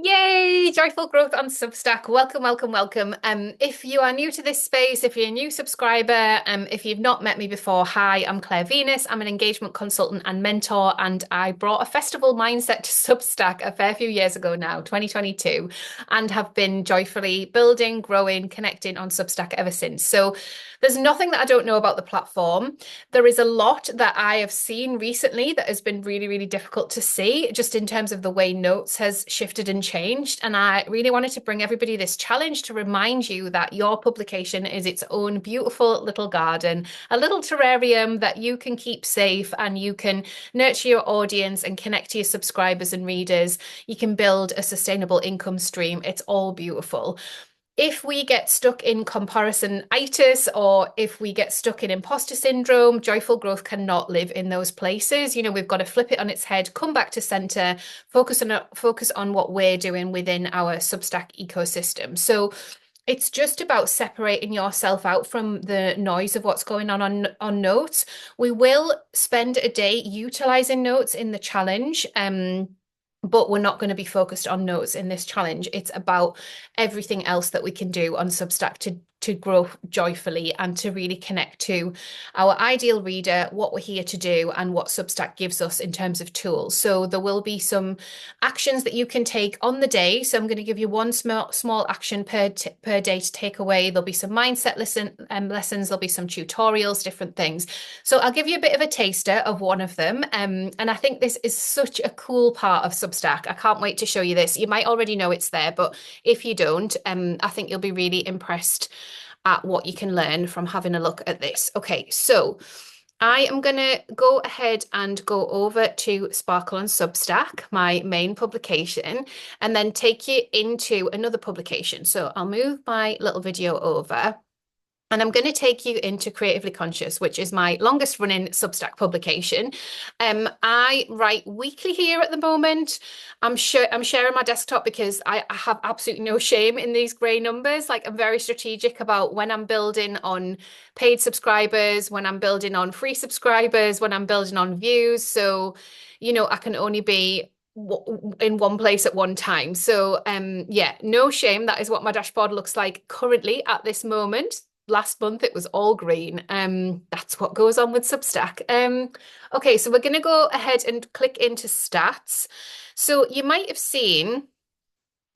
Yay! Joyful growth on Substack. Welcome, welcome, welcome. If you are new to this space, if you're a new subscriber, if you've not met me before, hi, I'm Claire Venus. I'm an engagement consultant and mentor, and I brought a festival mindset to Substack a fair few years ago now, 2022, and have been joyfully building, growing, connecting on Substack ever since. So there's nothing that I don't know about the platform. There is a lot that I have seen recently that has been really, really difficult to see, just in terms of the way notes has shifted and changed. And I really wanted to bring everybody this challenge to remind you that your publication is its own beautiful little garden, a little terrarium that you can keep safe and you can nurture your audience and connect to your subscribers and readers. You can build a sustainable income stream. It's all beautiful. If we get stuck in comparison-itis or if we get stuck in imposter syndrome, joyful growth cannot live in those places. We've got to flip it on its head, come back to center, focus on what we're doing within our Substack ecosystem. So it's just about separating yourself out from the noise of what's going on notes. We will spend a day utilizing notes in the challenge. But we're not going to be focused on notes in this challenge. It's about everything else that we can do on Substack to grow joyfully and to really connect to our ideal reader, what we're here to do, and what Substack gives us in terms of tools. So there will be some actions that you can take on the day. So I'm going to give you one small action per day to take away. There'll be some mindset lessons. There'll be some tutorials, different things. So I'll give you a bit of a taster of one of them. And I think this is such a cool part of Substack. I can't wait to show you this. You might already know it's there, but if you don't, I think you'll be really impressed at what you can learn from having a look at this. Okay, so I am going to go ahead and go over to Sparkle on Substack, my main publication, and then take you into another publication. So I'll move my little video over. And I'm going to take you into Creatively Conscious, which is my longest running Substack publication. I write weekly here at the moment. I'm sharing my desktop because I have absolutely no shame in these grey numbers. Like, I'm very strategic about when I'm building on paid subscribers, when I'm building on free subscribers, when I'm building on views. So, I can only be in one place at one time. So yeah, no shame. That is what my dashboard looks like currently at this moment. Last month it was all green. That's what goes on with Substack. Okay, so we're going to go ahead and click into stats. So you might have seen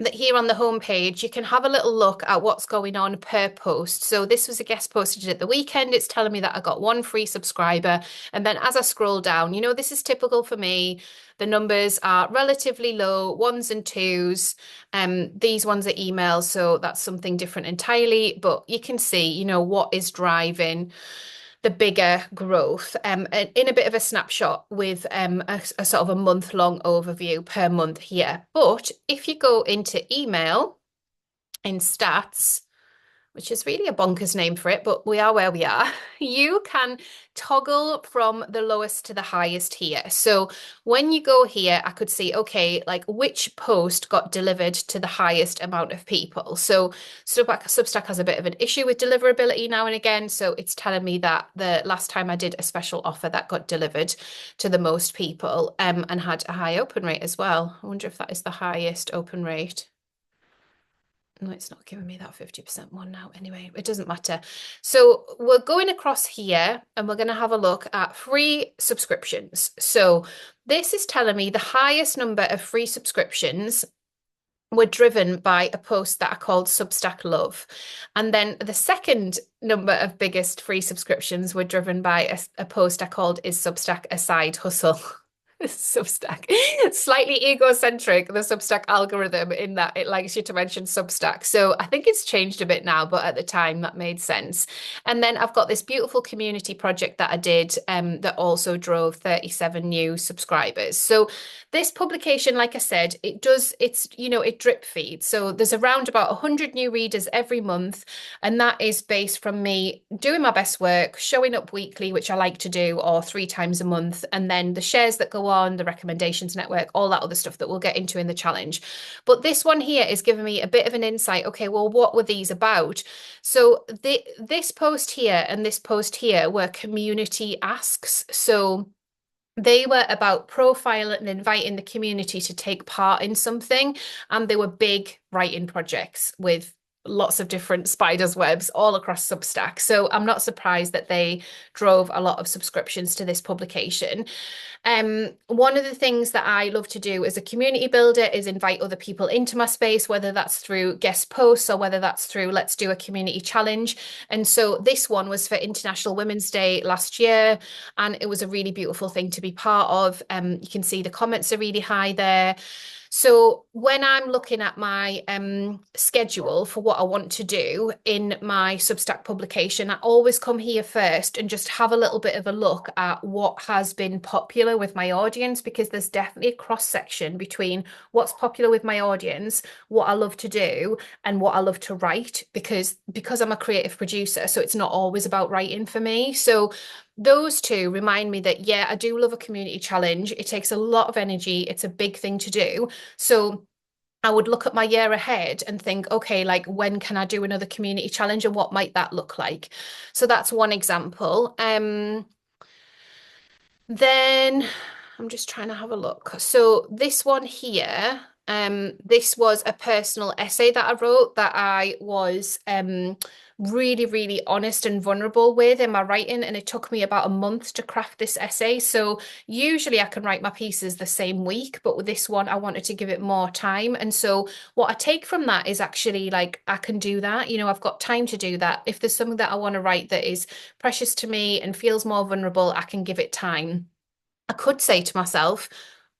that here on the homepage, you can have a little look at what's going on per post. So this was a guest post I did at the weekend. It's telling me that I got one free subscriber. And then as I scroll down, this is typical for me. The numbers are relatively low, ones and twos. These ones are emails, so that's something different entirely. But you can see, what is driving the bigger growth in a bit of a snapshot with a sort of a month-long overview per month here. But if you go into email in stats, which is really a bonkers name for it, but we are where we are, you can toggle from the lowest to the highest here. So when you go here, I could see, okay, like which post got delivered to the highest amount of people. So Substack has a bit of an issue with deliverability now and again. So it's telling me that the last time I did a special offer that got delivered to the most people and had a high open rate as well. I wonder if that is the highest open rate. No, it's not giving me that 50% one now. Anyway, it doesn't matter. So we're going across here and we're going to have a look at free subscriptions. So this is telling me the highest number of free subscriptions were driven by a post that I called Substack Love. And then the second number of biggest free subscriptions were driven by a post I called Is Substack a Side Hustle? Substack. Slightly egocentric, the Substack algorithm, in that it likes you to mention Substack. So I think it's changed a bit now, but at the time that made sense. And then I've got this beautiful community project that I did that also drove 37 new subscribers. So this publication, like I said, it drip feeds. So there's around about 100 new readers every month. And that is based from me doing my best work, showing up weekly, which I like to do, or 3 times a month. And then the shares that go on, the recommendations network, all that other stuff that we'll get into in the challenge. But this one here is giving me a bit of an insight. Okay, well, what were these about? So this post here and this post here were community asks. So They were about profiling and inviting the community to take part in something. And they were big writing projects with lots of different spiders' webs all across Substack. So I'm not surprised that they drove a lot of subscriptions to this publication. One of the things that I love to do as a community builder is invite other people into my space, whether that's through guest posts or whether that's through let's do a community challenge. And so this one was for International Women's Day last year, and it was a really beautiful thing to be part of. You can see the comments are really high there. So when I'm looking at my schedule for what I want to do in my Substack publication, I always come here first and just have a little bit of a look at what has been popular with my audience, because there's definitely a cross section between what's popular with my audience, what I love to do, and what I love to write, because I'm a creative producer, so it's not always about writing for me. So those two remind me that, yeah, I do love a community challenge. It takes a lot of energy. It's a big thing to do. So I would look at my year ahead and think, okay, like when can I do another community challenge and what might that look like? So that's one example. Then I'm just trying to have a look. So this one here, this was a personal essay that I wrote that I was really, really honest and vulnerable with in my writing, and it took me about a month to craft this essay. So usually I can write my pieces the same week, but with this one, I wanted to give it more time. And so what I take from that is actually like I can do that. You know, I've got time to do that. If there's something that I want to write that is precious to me and feels more vulnerable, I can give it time. I could say to myself,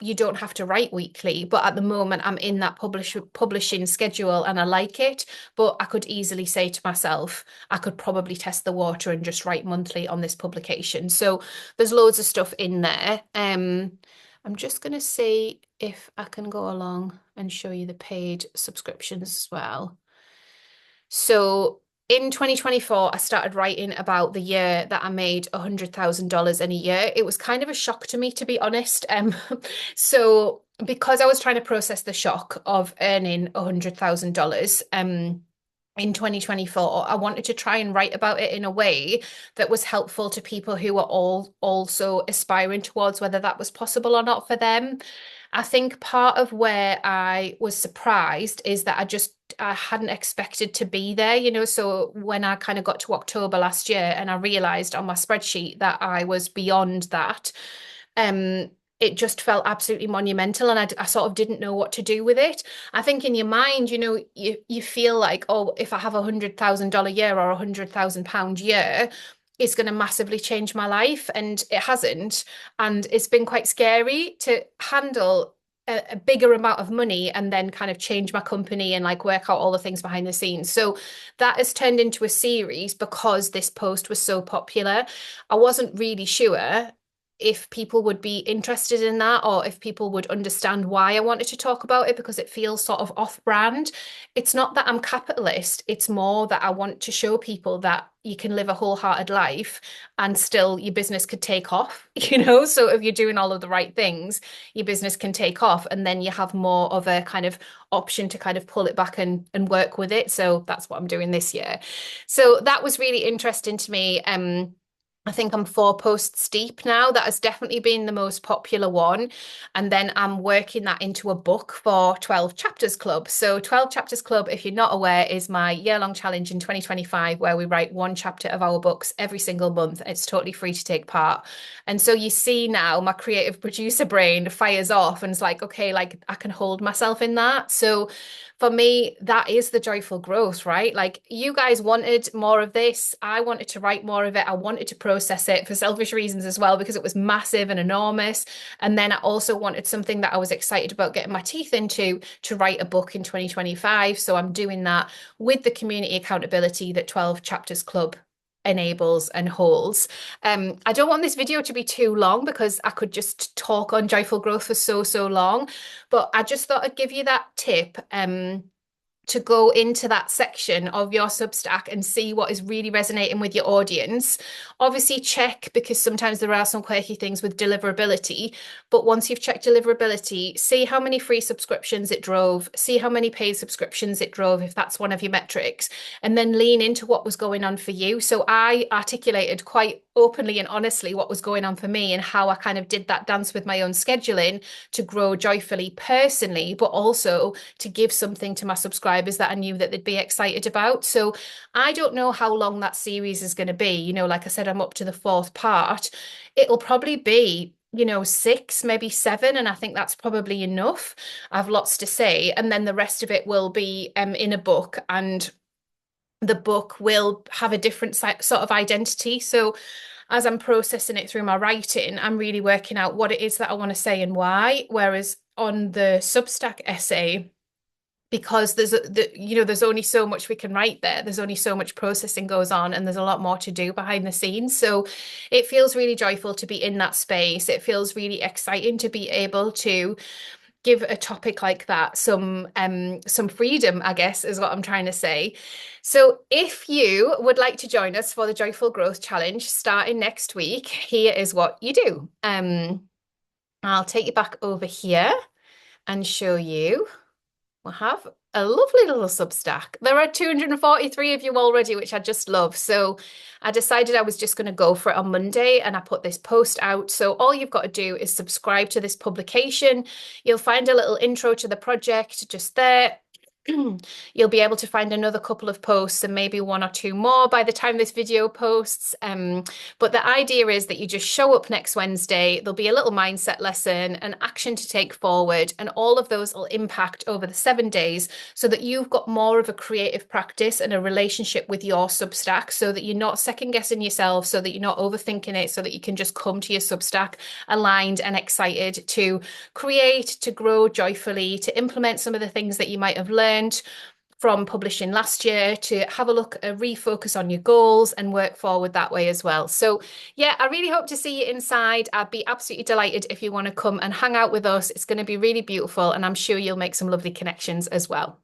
you don't have to write weekly, but at the moment I'm in that publishing schedule and I like it. But I could easily say to myself, I could probably test the water and just write monthly on this publication. So there's loads of stuff in there. I'm just going to see if I can go along and show you the paid subscriptions as well. So in 2024, I started writing about the year that I made $100,000 in a year. It was kind of a shock to me, to be honest. So because I was trying to process the shock of earning $100,000, in 2024, I wanted to try and write about it in a way that was helpful to people who were all also aspiring towards whether that was possible or not for them. I think part of where I was surprised is that I hadn't expected to be there, you know. So when I kind of got to October last year and I realized on my spreadsheet that I was beyond that, um, it just felt absolutely monumental, and I sort of didn't know what to do with it. I think in your mind, you know, you feel like, oh, if I have $100,000 year or £100,000 year, it's going to massively change my life, and it hasn't. And it's been quite scary to handle a bigger amount of money and then kind of change my company and like work out all the things behind the scenes. So that has turned into a series because this post was so popular. I wasn't really sure if people would be interested in that or if people would understand why I wanted to talk about it, because it feels sort of off-brand. It's not that I'm capitalist, it's more that I want to show people that you can live a wholehearted life and still your business could take off, you know? So if you're doing all of the right things, your business can take off, and then you have more of a kind of option to kind of pull it back and work with it. So that's what I'm doing this year. So that was really interesting to me. I think I'm 4 posts deep now. That has definitely been the most popular one. And then I'm working that into a book for 12 Chapters Club. So 12 Chapters Club, if you're not aware, is my year-long challenge in 2025 where we write one chapter of our books every single month. It's totally free to take part. And so you see now my creative producer brain fires off and it's like, okay, like I can hold myself in that. So for me, that is the joyful growth, right? Like you guys wanted more of this. I wanted to write more of it. I wanted to process it for selfish reasons as well, because it was massive and enormous. And then I also wanted something that I was excited about getting my teeth into to write a book in 2025. So I'm doing that with the community accountability that 12 Chapters Club enables and holds. I don't want this video to be too long because I could just talk on joyful growth for so long, but I just thought I'd give you that tip to go into that section of your Substack and see what is really resonating with your audience. Obviously check, because sometimes there are some quirky things with deliverability, but once you've checked deliverability, see how many free subscriptions it drove, see how many paid subscriptions it drove, if that's one of your metrics, and then lean into what was going on for you. So I articulated quite openly and honestly what was going on for me and how I kind of did that dance with my own scheduling to grow joyfully personally, but also to give something to my subscribers that I knew that they'd be excited about. So I don't know how long that series is going to be. Like I said, I'm up to the fourth part. It'll probably be, six, maybe seven, and I think that's probably enough. I've lots to say, and then the rest of it will be in a book, and the book will have a different sort of identity. So as I'm processing it through my writing, I'm really working out what it is that I want to say and why. Whereas on the Substack essay, because there's only so much we can write there. There's only so much processing goes on, and there's a lot more to do behind the scenes. So it feels really joyful to be in that space. It feels really exciting to be able to give a topic like that some freedom, I guess, is what I'm trying to say. So if you would like to join us for the Joyful Growth Challenge starting next week, here is what you do. I'll take you back over here and show you. We'll have a lovely little Substack. There are 243 of you already, which I just love. So I decided I was just going to go for it on Monday, and I put this post out. So all you've got to do is subscribe to this publication. You'll find a little intro to the project just there. You'll be able to find another couple of posts and maybe one or two more by the time this video posts. But the idea is that you just show up next Wednesday. There'll be a little mindset lesson, an action to take forward, and all of those will impact over the 7 days so that you've got more of a creative practice and a relationship with your Substack so that you're not second guessing yourself, so that you're not overthinking it, so that you can just come to your Substack aligned and excited to create, to grow joyfully, to implement some of the things that you might have learned from publishing last year, to have a look, refocus on your goals and work forward that way as well. So yeah, I really hope to see you inside. I'd be absolutely delighted if you want to come and hang out with us. It's going to be really beautiful, and I'm sure you'll make some lovely connections as well.